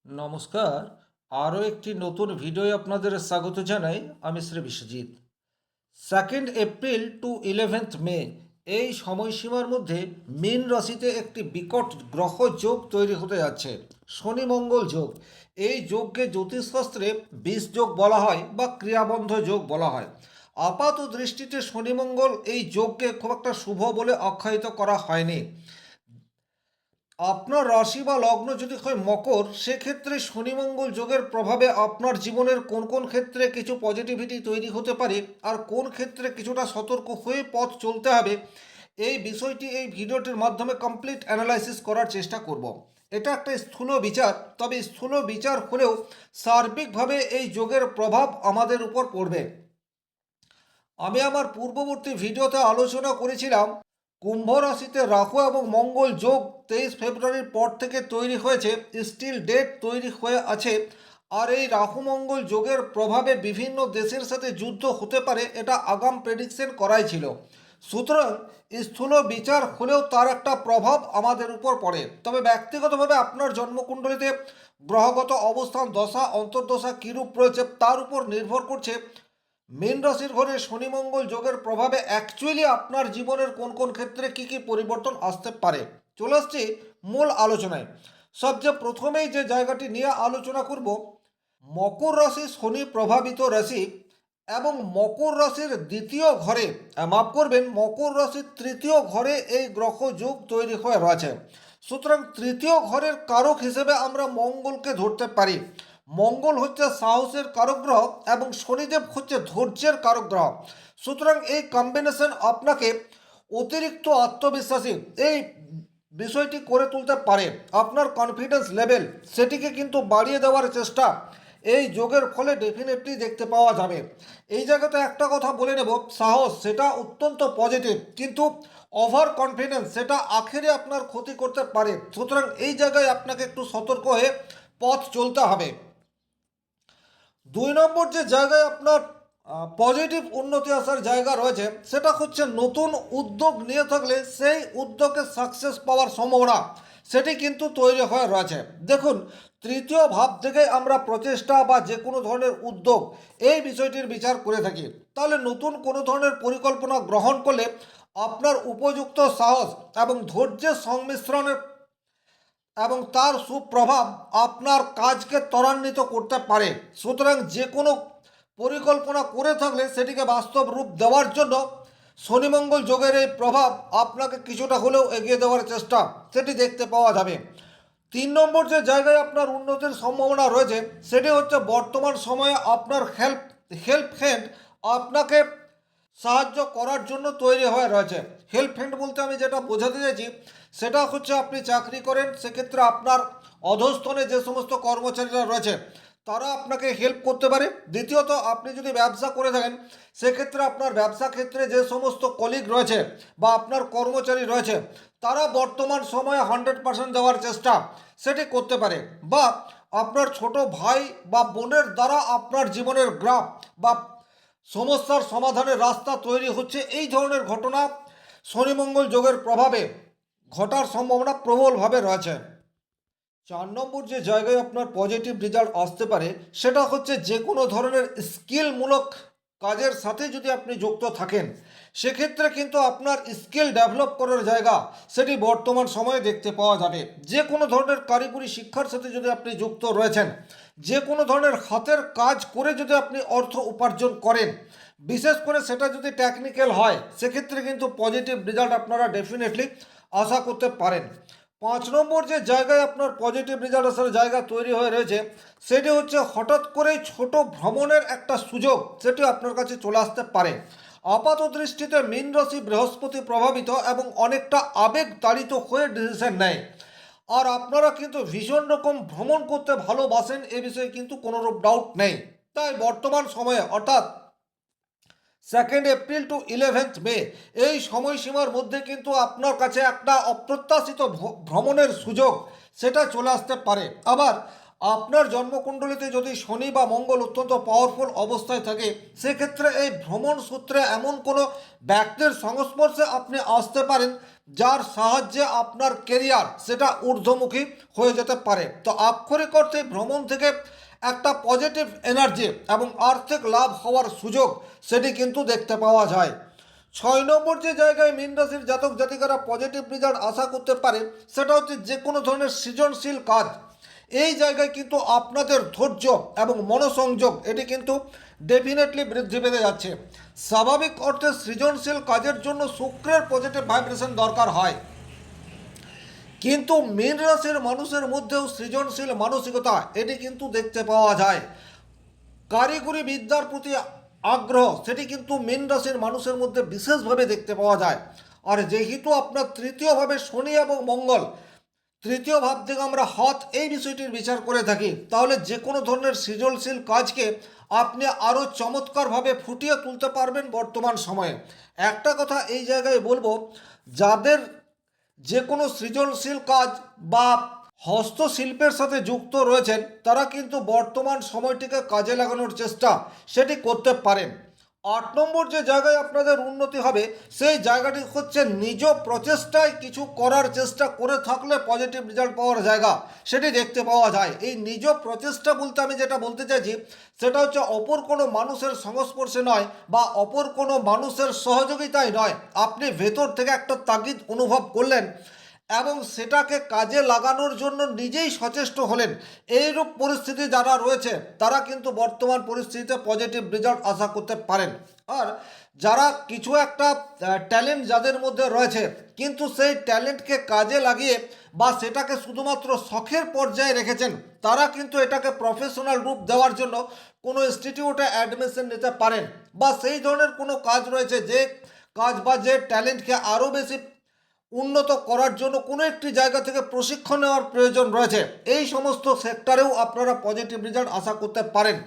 নমস্কার। আরও একটি নতুন ভিডিওয় আপনাদের স্বাগত জানাই। আমি শ্রী বিশ্বজিৎ। 2 এপ্রিল টু 11 মে এই সময়সীমার মধ্যে মীন রাশিতে একটি বিকট গ্রহ যোগ তৈরি হতে যাচ্ছে, শনি মঙ্গল যোগ। এই যোগকে জ্যোতিষশাস্ত্রে বিষ যোগ বলা হয় বা ক্রিয়াবন্ধ যোগ বলা হয়। আপাত দৃষ্টিতে শনি মঙ্গল এই যোগকে খুব একটা শুভ বলে আখ্যায়িত করা হয়নি। আপনার রাশি বা লগ্ন যদি হয় মকর, সেক্ষেত্রে শনি মঙ্গল যোগের প্রভাবে আপনার জীবনের কোন কোন ক্ষেত্রে কিছু পজিটিভিটি তৈরি হতে পারে আর কোন ক্ষেত্রে কিছুটা সতর্ক হয়ে পথ চলতে হবে, এই বিষয়টি এই ভিডিওটির মাধ্যমে কমপ্লিট অ্যানালাইসিস করার চেষ্টা করব। এটা একটা স্থূল বিচার, তবে স্থূল বিচার হলেও সার্বিকভাবে এই যোগের প্রভাব আমাদের উপর পড়বে। আমি আমার পূর্ববর্তী ভিডিওতে আলোচনা করেছিলাম কুম্ভ রাশিতে রাহু এবং মঙ্গল যোগ 23 ফেব্রুয়ারির পর থেকে তৈরি হয়েছে, স্টিল ডেট তৈরি হয়ে আছে। আর এই রাহু মঙ্গল যোগের প্রভাবে বিভিন্ন দেশের সাথে যুদ্ধ হতে পারে, এটা আগাম প্রেডিকশন করাই ছিল। সুতরাং স্থূল বিচার হলেও তার একটা প্রভাব আমাদের উপর পড়ে। তবে ব্যক্তিগতভাবে আপনার জন্মকুণ্ডলিতে গ্রহগত অবস্থান, দশা অন্তর্দশা কীরূপ রয়েছে তার উপর নির্ভর করছে মীন রাশির ঘরে শনি মঙ্গল যোগের প্রভাবে অ্যাকচুয়ালি আপনার জীবনের কোন কোন ক্ষেত্রে কি কি পরিবর্তন আসতে পারে। চলে আসছি মূল আলোচনায়। সবচেয়ে প্রথমেই যে জায়গাটি নিয়ে আলোচনা করব, মকর রাশি শনি প্রভাবিত রাশি এবং মকর রাশির দ্বিতীয় ঘরে, মাফ করবেন, মকর রাশির তৃতীয় ঘরে এই গ্রহ যোগ তৈরি হয়ে রয়েছে। সুতরাং তৃতীয় ঘরের কারক হিসেবে আমরা মঙ্গলকে ধরতে পারি। মঙ্গল হচ্ছে সাহসের কারক গ্রহ এবং শনিদেব হচ্ছে ধৈর্যের কারক গ্রহ। সুতরাং এই কম্বিনেশন আপনাকে অতিরিক্ত আত্মবিশ্বাসী এই বিষয়টি করে তুলতে পারে। আপনার কনফিডেন্স লেভেল সেটিকে কিন্তু বাড়িয়ে দেওয়ার চেষ্টা এই যোগের ফলে ডেফিনেটলি দেখতে পাওয়া যাবে। এই জায়গাতে একটা কথা বলে নেব, সাহস সেটা অত্যন্ত পজিটিভ, কিন্তু ওভার কনফিডেন্স সেটা আখেরে আপনার ক্ষতি করতে পারে। সুতরাং এই জায়গায় আপনাকে একটু সতর্ক হয়ে পথ চলতে হবে। 2 নম্বর যে জায়গায় আপনার পজিটিভ উন্নতি আসার জায়গা রয়েছে, সেটা হচ্ছে নতুন উদ্যোগ নিয়ে থাকলে সেই উদ্যোগে সাকসেস পাওয়ার সম্ভাবনা সেটি কিন্তু তৈরি হয়ে রয়েছে। দেখুন, তৃতীয় ভাব থেকে আমরা প্রচেষ্টা বা যে কোনো ধরনের উদ্যোগ এই বিষয়টির বিচার করে থাকি। তাহলে নতুন কোনো ধরনের পরিকল্পনা গ্রহণ করলে আপনার উপযুক্ত সাহস এবং ধৈর্যের সংমিশ্রণের এবং তার সুপ্রভাব আপনার কাজকে ত্বরান্বিত করতে পারে। সুতরাং যে কোনো পরিকল্পনা করে থাকলে সেটিকে বাস্তব রূপ দেওয়ার জন্য শনিমঙ্গল যোগের এই প্রভাব আপনাকে কিছুটা হলেও এগিয়ে দেওয়ার চেষ্টা সেটি দেখতে পাওয়া যাবে। 3 নম্বর যে জায়গায় আপনার উন্নতির সম্ভাবনা রয়েছে, সেটি হচ্ছে বর্তমান সময়ে আপনার হেল্প হ্যান্ড আপনাকে সাহায্য করার জন্য তৈরি হয়ে রয়েছে। হেল্প হ্যান্ড বলতে আমি যেটা বোঝাতে চাইছি, সেটা হচ্ছে আপনি চাকরি করেন, সেক্ষেত্রে আপনার অধস্তনে যে সমস্ত কর্মচারীরা রয়েছে তারা আপনাকে হেল্প করতে পারে। দ্বিতীয়ত, আপনি যদি ব্যবসা করে থাকেন, সেক্ষেত্রে আপনার ব্যবসা ক্ষেত্রে যে সমস্ত কলিগ রয়েছে বা আপনার কর্মচারী রয়েছে তারা বর্তমান সময়ে 100% দেওয়ার চেষ্টা সেটি করতে পারে। বা আপনার ছোট ভাই বা বোনের দ্বারা আপনার জীবনের গ্রাফ বা সমস্যার সমাধানের রাস্তা তৈরি হচ্ছে, এই ধরনের ঘটনা শনিমঙ্গল যোগের প্রভাবে ঘটার সম্ভাবনা প্রবলভাবে রয়েছে। 4 নম্বর যে জায়গায় আপনার পজিটিভ রেজাল্ট আসতে পারে, সেটা হচ্ছে যে কোনো ধরনের স্কিলমূলক কাজের সাথে যদি আপনি যুক্ত থাকেন, সেক্ষেত্রে কিন্তু আপনার স্কিল ডেভেলপ করার জায়গা সেটি বর্তমান সময়ে দেখতে পাওয়া যাবে। যে কোনো ধরনের কারিগরি শিক্ষার সাথে যদি আপনি যুক্ত রয়েছেন, যে কোনো ধরনের হাতের কাজ করে যদি আপনি অর্থ উপার্জন করেন, বিশেষ করে সেটা যদি টেকনিক্যাল হয়, সেক্ষেত্রে কিন্তু পজিটিভ রেজাল্ট আপনারা ডেফিনেটলি আশা করতে পারেন। 5 নম্বর যে জায়গায় আপনার পজিটিভ রেজাল্ট আসার জায়গা তৈরি হয়ে রয়েছে, সেটি হচ্ছে হঠাৎ করেই ছোট ভ্রমণের একটা সুযোগ সেটি আপনার কাছে চলে আসতে পারে। আপাত দৃষ্টিতে মীন রাশি বৃহস্পতি প্রভাবিত এবং অনেকটা আবেগ তাড়িত হয়ে ডিসিশন নেয়। আর আপনারা কিন্তু ভীষণ রকম ভ্রমণ করতে ভালোবাসেন, এ বিষয়ে কিন্তু কোনোরূপ ডাউট নেই। তাই বর্তমান সময়ে অর্থাৎ 2 এপ্রিল টু 11 মে এই সময়সীমার মধ্যে কিন্তু আপনার কাছে একটা অপ্রত্যাশিত ভ্রমণের সুযোগ সেটা চলে আসতে পারে। আবার আপনার জন্মকুণ্ডলিতে যদি শনি বা মঙ্গল অত্যন্ত পাওয়ারফুল অবস্থায় থাকে, সেক্ষেত্রে এই ভ্রমণ সূত্রে এমন কোনো ব্যক্তির সংস্পর্শে আপনি আসতে পারেন যার সাহায্যে আপনার কেরিয়ার সেটা ঊর্ধ্বমুখী হয়ে যেতে পারে। তো আক্ষরিক অর্থে ভ্রমণ থেকে একটা পজিটিভ এনার্জি এবং আর্থিক লাভ হওয়ার সুযোগ সেটি কিন্তু দেখতে পাওয়া যায়। 6 নম্বর যে জায়গায় মীন রাশির জাতক জাতিকারা পজিটিভ রেজাল্ট আশা করতে পারে, সেটা হচ্ছে যে কোনো ধরনের সৃজনশীল কাজ। এই জায়গায় কিন্তু আপনাদের ধৈর্য এবং মনোসংযোগ এটি কিন্তু ডেফিনেটলি বৃদ্ধি পেতে যাচ্ছে। স্বাভাবিক অর্থে সৃজনশীল কাজের জন্য শুক্রের পজিটিভ ভাইব্রেশন দরকার হয়, কিন্তু মীন রাশির মানুষের মধ্যেও সৃজনশীল মানসিকতা এটি কিন্তু দেখতে পাওয়া যায়। কারিগরি বিদ্যার প্রতি আগ্রহ সেটি কিন্তু মীন রাশির মানুষের মধ্যে বিশেষভাবে দেখতে পাওয়া যায়। আর যেহেতু আপনার তৃতীয়ভাবে শনি এবং মঙ্গল, তৃতীয় ভাব থেকে আমরা হত এই বিষয়টির বিচার করে থাকি, তাহলে যে কোনো ধরনের সৃজনশীল কাজকে আপনি আরও চমৎকারভাবে ফুটিয়ে তুলতে পারবেন বর্তমান সময়ে। একটা কথা এই জায়গায় বলবো, যাদের যে কোনো সৃজনশীল কাজ বা হস্তশিল্পের সাথে যুক্ত রয়েছেন, তারা কিন্তু বর্তমান সময়টিকে কাজে লাগানোর চেষ্টা সেটি করতে পারেন। 8 নম্বর যে জায়গায় আপনাদের উন্নতি হবে, সেই জায়গাটি হচ্ছে নিজ প্রচেষ্টায় কিছু করার চেষ্টা করে থাকলে পজিটিভ রেজাল্ট পাওয়ার জায়গা সেটি দেখতে পাওয়া যায়। এই নিজ প্রচেষ্টা বলতে আমি যেটা বলতে চাইছি, সেটা হচ্ছে অপর কোনো মানুষের সংস্পর্শে নয় বা অপর কোনো মানুষের সহযোগিতায় নয়, আপনি ভেতর থেকে একটা তাগিদ অনুভব করলেন এবং সেটাকে কাজে লাগানোর জন্য নিজেই সচেষ্ট হলেন। এইরূপ পরিস্থিতি যারা রয়েছে, তারা কিন্তু বর্তমান পরিস্থিতিতে পজিটিভ রেজাল্ট আশা করতে পারেন। আর যারা কিছু একটা ট্যালেন্ট যাদের মধ্যে রয়েছে, কিন্তু সেই ট্যালেন্টকে কাজে লাগিয়ে বা সেটাকে শুধুমাত্র শখের পর্যায়ে রেখেছেন, তারা কিন্তু এটাকে প্রফেশনাল রূপ দেওয়ার জন্য কোনো ইনস্টিটিউটে অ্যাডমিশন নিতে পারেন। বা সেই ধরনের কোনো কাজ রয়েছে, যে কাজ বা যে ট্যালেন্টকে আরও বেশি উন্নত করার জন্য কোনো একটি জায়গা থেকে প্রশিক্ষণ নেওয়ার প্রয়োজন রয়েছে, এই সমস্ত সেক্টরেও আপনারা পজিটিভ রেজাল্ট আশা করতে পারেন।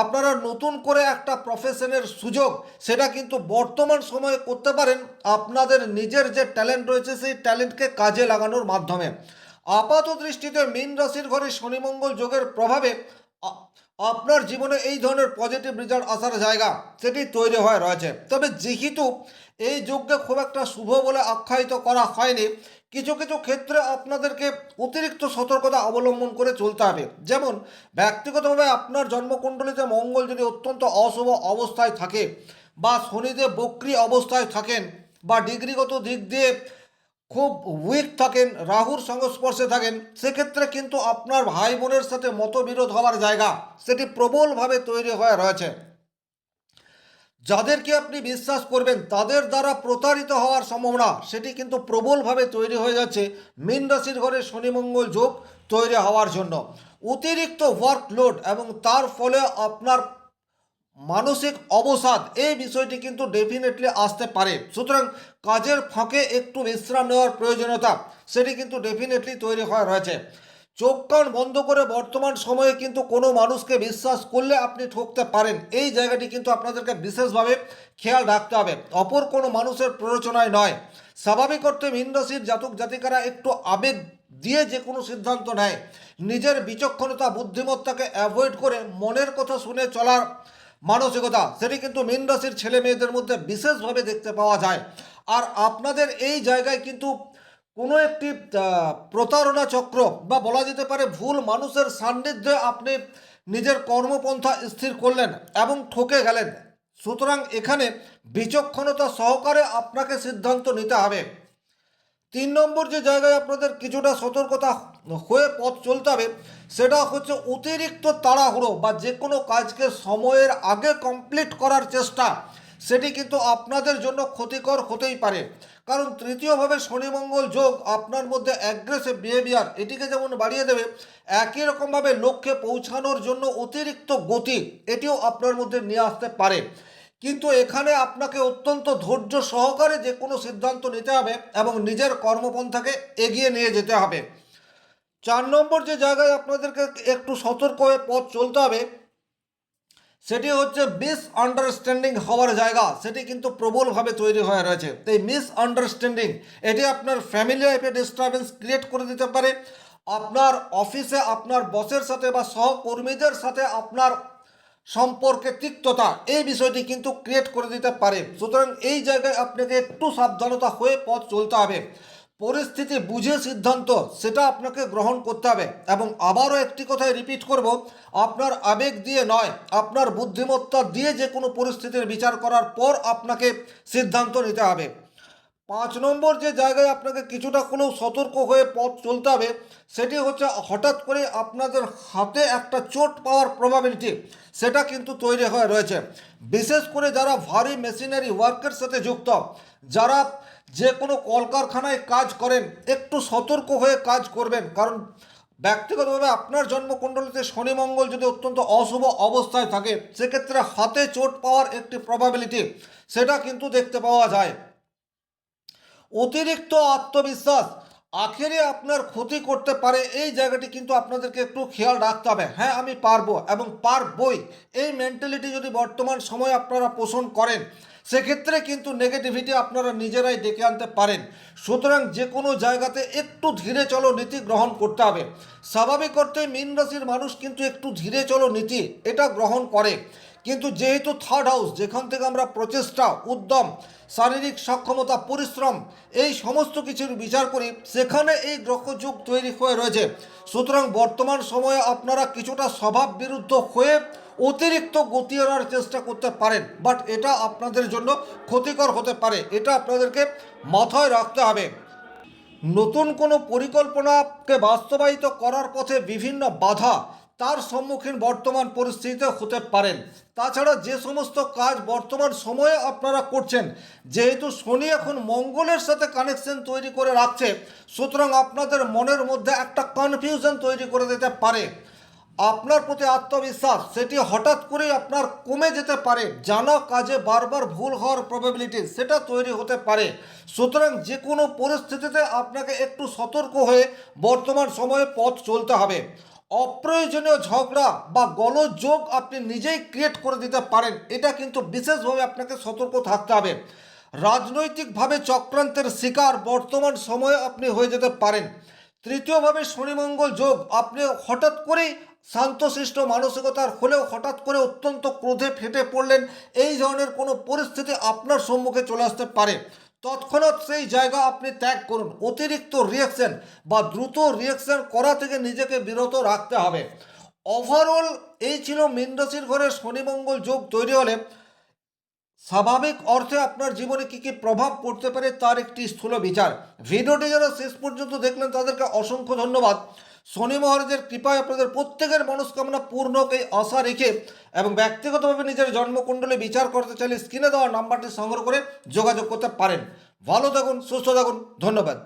আপনারা নতুন করে একটা প্রফেশনের সুযোগ সেটা কিন্তু বর্তমান সময়ে করতে পারেন আপনাদের নিজের যে ট্যালেন্ট রয়েছে সেই ট্যালেন্টকে কাজে লাগানোর মাধ্যমে। আপাত দৃষ্টিতে মীন রাশির ঘরে শনি মঙ্গল যোগের প্রভাবে আপনার জীবনে এই ধরনের পজিটিভ রেজাল্ট আসার জায়গা সেটি তৈরি হয়ে রয়েছে। তবে যেহেতু এই যোগকে খুব একটা শুভ বলে আখ্যায়িত করা হয়নি, কিছু কিছু ক্ষেত্রে আপনাদেরকে অতিরিক্ত সতর্কতা অবলম্বন করে চলতে হবে। যেমন ব্যক্তিগতভাবে আপনার জন্মকুণ্ডলিতে মঙ্গল যদি অত্যন্ত অশুভ অবস্থায় থাকে, বা শনিদেব বক্রী অবস্থায় থাকেন, বা ডিগ্রিগত দিক দিয়ে খুব উইক থাকেন, রাহুর সংস্পর্শে থাকেন, সেক্ষেত্রে কিন্তু আপনার ভাই বোনের সাথে মতবিরোধ হওয়ার জায়গা সেটি প্রবলভাবে তৈরি হয়ে রয়েছে। যাদেরকে আপনি বিশ্বাস করবেন তাদের দ্বারা প্রতারিত হওয়ার সম্ভাবনা সেটি কিন্তু প্রবলভাবে তৈরি হয়ে যাচ্ছে মীন রাশির ঘরে শনি মঙ্গল যোগ তৈরি হওয়ার জন্য। অতিরিক্ত ওয়ার্কলোড এবং তার ফলে আপনার মানসিক অবসাদ, এই বিষয়টি কিন্তু ডেফিনেটলি আসতে পারে। সুতরাং কাজের ফাঁকে একটু বিশ্রাম নেওয়ার প্রয়োজনীয়তা সেটি কিন্তু ডেফিনেটলি তৈরি হয়ে রয়েছে। চোখ কান বন্ধ করে বর্তমান সময়ে কিন্তু কোনো মানুষকে বিশ্বাস করলে আপনি ঠকতে পারেন, এই জায়গাটি কিন্তু আপনাদেরকে বিশেষভাবে খেয়াল রাখতে হবে, অপর কোনো মানুষের প্ররোচনায় নয়। স্বাভাবিক অর্থে মীন রাশির জাতক জাতিকারা একটু আবেগ দিয়ে যে কোনো সিদ্ধান্ত নেয়, নিজের বিচক্ষণতা বুদ্ধিমত্তাকে অ্যাভয়েড করে মনের কথা শুনে চলার মানসিকতা সেটি কিন্তু মীন রাশির ছেলে মেয়েদের মধ্যে বিশেষভাবে দেখতে পাওয়া যায়। আর আপনাদের এই জায়গায় কিন্তু কোনো একটি প্রতারণা চক্র বা বলা যেতে পারে ভুল মানুষের সান্নিধ্যে আপনি নিজের কর্মপন্থা স্থির করলেন এবং ঠকে গেলেন। সুতরাং এখানে বিচক্ষণতা সহকারে আপনাকে সিদ্ধান্ত নিতে হবে। 3 নম্বর যে জায়গায় আপনাদের কিছুটা সতর্কতা হয়ে পথ চলতে হবে, সেটা হচ্ছে অতিরিক্ত তাড়াহুড়ো বা যে কোনো কাজকে সময়ের আগে কমপ্লিট করার চেষ্টা সেটি কিন্তু আপনাদের জন্য ক্ষতিকর হতেই পারে। কারণ তৃতীয়ভাবে শনি মঙ্গল যোগ আপনার মধ্যে অ্যাগ্রেসিভ বিহেভিয়ার এটিকে যেমন বাড়িয়ে দেবে, একই রকমভাবে লক্ষ্যে পৌঁছানোর জন্য অতিরিক্ত গতি এটিও আপনার মধ্যে নিয়ে আসতে পারে। কিন্তু এখানে আপনাকে অত্যন্ত ধৈর্য সহকারে যে কোনো সিদ্ধান্ত নিতে হবে এবং নিজের কর্মপন্থাকে এগিয়ে নিয়ে যেতে হবে। 4 নম্বর যে জায়গায় আপনাদেরকে একটু সতর্ক হয়ে পথ চলতে হবে, সেটি হচ্ছে মিসআন্ডারস্ট্যান্ডিং হওয়ার জায়গা সেটি কিন্তু প্রবলভাবে তৈরি হয়ে রয়েছে। এই মিসআন্ডারস্ট্যান্ডিং এটি আপনার ফ্যামিলি লাইফে ডিস্টারবেন্স ক্রিয়েট করে দিতে পারে। আপনার অফিসে আপনার বসের সাথে বা সহকর্মীদের সাথে আপনার সম্পর্কে তিক্ততা, এই বিষয়টি কিন্তু ক্রিয়েট করে দিতে পারে। সুতরাং এই জায়গায় আপনাকে একটু সাবধানতা হয়ে পথ চলতে হবে। পরিস্থিতি বুঝে সিদ্ধান্ত সেটা আপনাকে গ্রহণ করতে হবে। এবং আবারও একটি কথাই রিপিট করব, আপনার আবেগ দিয়ে নয়, আপনার বুদ্ধিমত্তা দিয়ে যে কোনো পরিস্থিতির বিচার করার পর আপনাকে সিদ্ধান্ত নিতে হবে। 5 নম্বর যে জায়গায় আপনাকে কিছুটা হলেও সতর্ক হয়ে পথ চলতে হবে, সেটি হচ্ছে হঠাৎ করে আপনাদের হাতে একটা চোট পাওয়ার প্রবাবিলিটি সেটা কিন্তু তৈরি হয়ে রয়েছে। বিশেষ করে যারা ভারী মেশিনারি ওয়ার্কের সাথে যুক্ত, যারা যে কোনো কলকারখানায় কাজ করেন, একটু সতর্ক হয়ে কাজ করবেন। কারণ ব্যক্তিগতভাবে আপনার জন্মকুণ্ডলিতে শনি মঙ্গল যদি অত্যন্ত অশুভ অবস্থায় থাকে, সেক্ষেত্রে হাতে চোট পাওয়ার একটি প্রবাবিলিটি সেটা কিন্তু দেখতে পাওয়া যায়। অতিরিক্ত আত্মবিশ্বাস আখেরে আপনার ক্ষতি করতে পারে, এই জায়গাটি কিন্তু আপনাদেরকে একটু খেয়াল রাখতে হবে। হ্যাঁ, আমি পারবো এবং পারবই, এই মেন্টালিটি যদি বর্তমান সময়ে আপনারা পোষণ করেন, সেক্ষেত্রে কিন্তু নেগেটিভিটি আপনারা নিজেরাই ডেকে আনতে পারেন। সুতরাং যে কোনো জায়গাতে একটু ধীরে চলো নীতি গ্রহণ করতে হবে। স্বাভাবিক অর্থে মীন রাশির মানুষ কিন্তু একটু ধীরে চলো নীতি এটা গ্রহণ করে। কিন্তু যেহেতু থার্ড হাউস, যেখান থেকে আমরা প্রচেষ্টা, উদ্যম, শারীরিক সক্ষমতা, পরিশ্রম এই সমস্ত কিছুর বিচার করি, সেখানে এই গ্রহযুগ তৈরি হয়ে রয়েছে। সুতরাং বর্তমান সময়ে আপনারা কিছুটা স্বভাব বিরুদ্ধ হয়ে অতিরিক্ত গতি আনার চেষ্টা করতে পারেন, বাট এটা আপনাদের জন্য ক্ষতিকর হতে পারে। এটা আপনাদেরকে মাথায় রাখতে হবে। নতুন কোনো পরিকল্পনাকে বাস্তবায়িত করার পথে বিভিন্ন বাধা তার সম্মুখীন বর্তমান পরিস্থিতিতে হতে পারেন। তাছাড়া যে সমস্ত কাজ বর্তমান সময়ে আপনারা করছেন, যেহেতু শনি এখন মঙ্গলের সাথে কানেকশন তৈরি করে রাখছে, সুতরাং আপনাদের মনের মধ্যে একটা কনফিউশন তৈরি করে দিতে পারে। আপনার প্রতি আত্মবিশ্বাস সেটি হঠাৎ করেই আপনার কমে যেতে পারে। জানা কাজে বারবার ভুল হওয়ার প্রবাবিলিটি সেটা তৈরি হতে পারে। সুতরাং যে কোনো পরিস্থিতিতে আপনাকে একটু সতর্ক হয়ে বর্তমান সময়ে পথ চলতে হবে। অপ্রয়োজনীয় ঝগড়া বা গোলযোগ আপনি নিজেই ক্রিয়েট করে দিতে পারেন, এটা কিন্তু বিশেষভাবে আপনাকে সতর্ক থাকতে হবে। রাজনৈতিকভাবে চক্রান্তের শিকার বর্তমান সময়ে আপনি হয়ে যেতে পারেন। তৃতীয়ভাবে শনিমঙ্গল যোগ, আপনি হঠাৎ করেই শান্তশিষ্ট মানসিকতার হলেও হঠাৎ করে অত্যন্ত ক্রোধে ফেটে পড়লেন, এই ধরনের কোনো পরিস্থিতি আপনার সম্মুখে চলে আসতে পারে। তৎক্ষণাৎ সেই জায়গা আপনি ত্যাগ করুন। অতিরিক্ত রিয়াকশন বা দ্রুত রিয়াকশন করা থেকে নিজেকে বিরত রাখতে হবে। ওভারঅল এই ছিল মীন রাশির ঘরে শনিমঙ্গল যোগ তৈরি হলে স্বাভাবিক অর্থে আপনার জীবনে কী কী প্রভাব পড়তে পারে তার একটি স্থূল বিচার। ভিডিওটি যারা শেষ পর্যন্ত দেখলেন তাদেরকে অসংখ্য ধন্যবাদ। শনি মহারাজের কৃপায় আপনাদের প্রত্যেকের মনস্কামনা পূর্ণ হোক এই আশা রেখে, এবং ব্যক্তিগতভাবে নিজের জন্মকুণ্ডলী বিচার করতে চাইলে স্ক্রিনে দেওয়া নাম্বারটি সংগ্রহ করে যোগাযোগ করতে পারেন। ভালো থাকুন, সুস্থ থাকুন, ধন্যবাদ।